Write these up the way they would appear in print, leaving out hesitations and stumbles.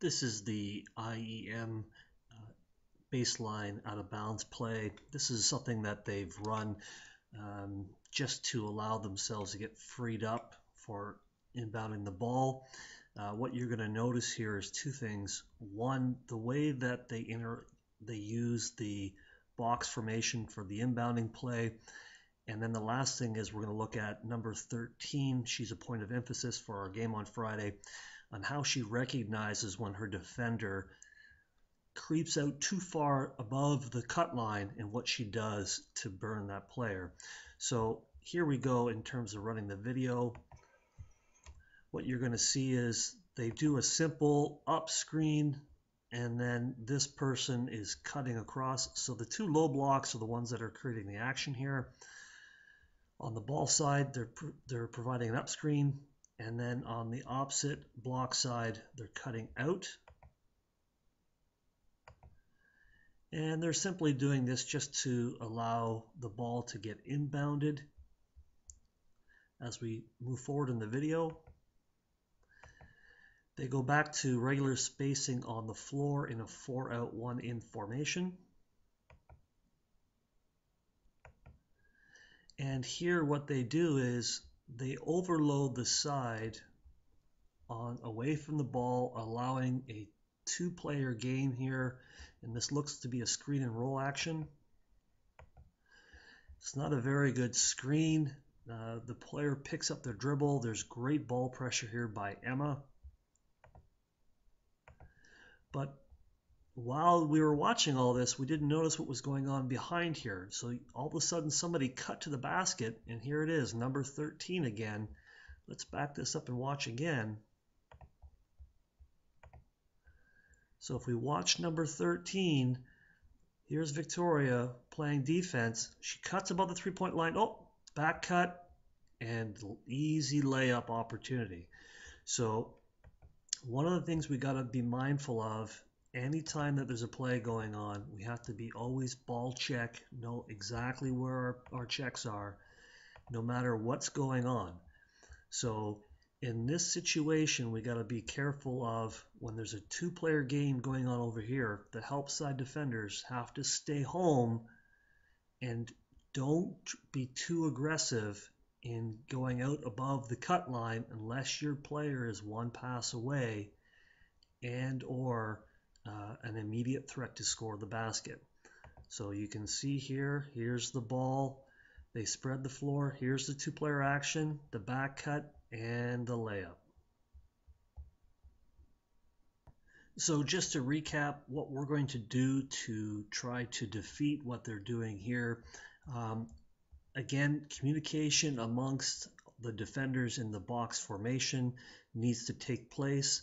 This is the IEM baseline out of bounds play. This is something that they've run just to allow themselves to get freed up for inbounding the ball. What you're going to notice here is two things. One, the way that they use the box formation for the inbounding play. And then the last thing is we're going to look at number 13. She's a point of emphasis for our game on Friday on how she recognizes when her defender creeps out too far above the cut line and what she does to burn that player. So here we go in terms of running the video. What you're going to see is they do a simple up screen and then this person is cutting across. So the two low blocks are the ones that are creating the action here. On the ball side, they're providing an up screen, and then on the opposite block side, they're cutting out. And they're simply doing this just to allow the ball to get inbounded as we move forward in the video. They go back to regular spacing on the floor in a 4-out, 1-in formation. And here what they do is they overload the side on away from the ball, allowing a two-player game here. And this looks to be a screen and roll action. It's not a very good screen. The player picks up their dribble. There's great ball pressure here by Emma. But while we were watching all this, we didn't notice what was going on behind here. So all of a sudden somebody cut to the basket, and here it is, number 13 again. Let's back this up and watch again. So if we watch number 13, here's Victoria playing defense. She cuts above the three-point line. Oh, back cut and easy layup opportunity. So one of the things we got to be mindful of anytime that there's a play going on, we have to be always ball check, know exactly where our checks are, no matter what's going on. So in this situation, we got to be careful of when there's a two-player game going on over here, the help side defenders have to stay home and don't be too aggressive in going out above the cut line unless your player is one pass away and or an immediate threat to score the basket. So you can see here, here's the ball. They spread the floor. Here's the two-player action, the back cut, and the layup. So just to recap what we're going to do to try to defeat what they're doing here. Again, communication amongst the defenders in the box formation needs to take place.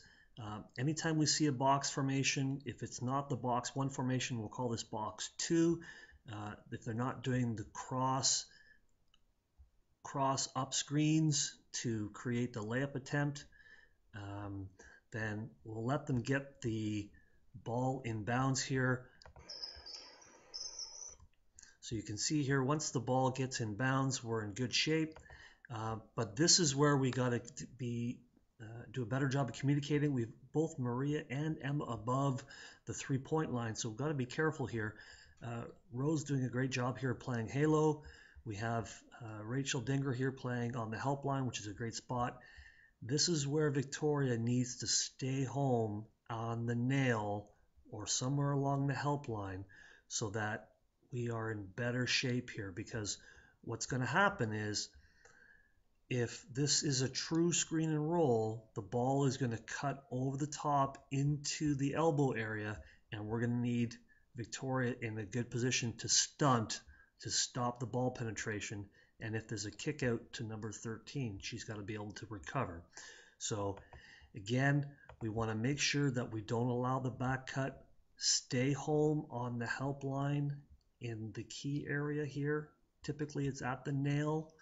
Anytime we see a box formation, if it's not the box 1 formation, we'll call this box 2. If they're not doing the cross up screens to create the layup attempt, then we'll let them get the ball in bounds here. So you can see here, once the ball gets in bounds, we're in good shape. But this is where we got to do a better job of communicating. We've both Maria and Emma above the three-point line, so we've got to be careful here. Rose doing a great job here playing Halo. We have Rachel Dinger here playing on the help line, which is a great spot. This is where Victoria needs to stay home on the nail or somewhere along the help line so that we are in better shape here, because what's going to happen is if this is a true screen and roll, the ball is going to cut over the top into the elbow area, and we're going to need Victoria in a good position to stunt to stop the ball penetration. And if there's a kick out to number 13, she's got to be able to recover. So again, we want to make sure that we don't allow the back cut. Stay home on the help line in the key area here. Typically it's at the nail,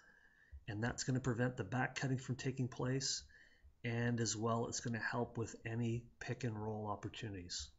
and that's going to prevent the back cutting from taking place, and as well it's going to help with any pick and roll opportunities.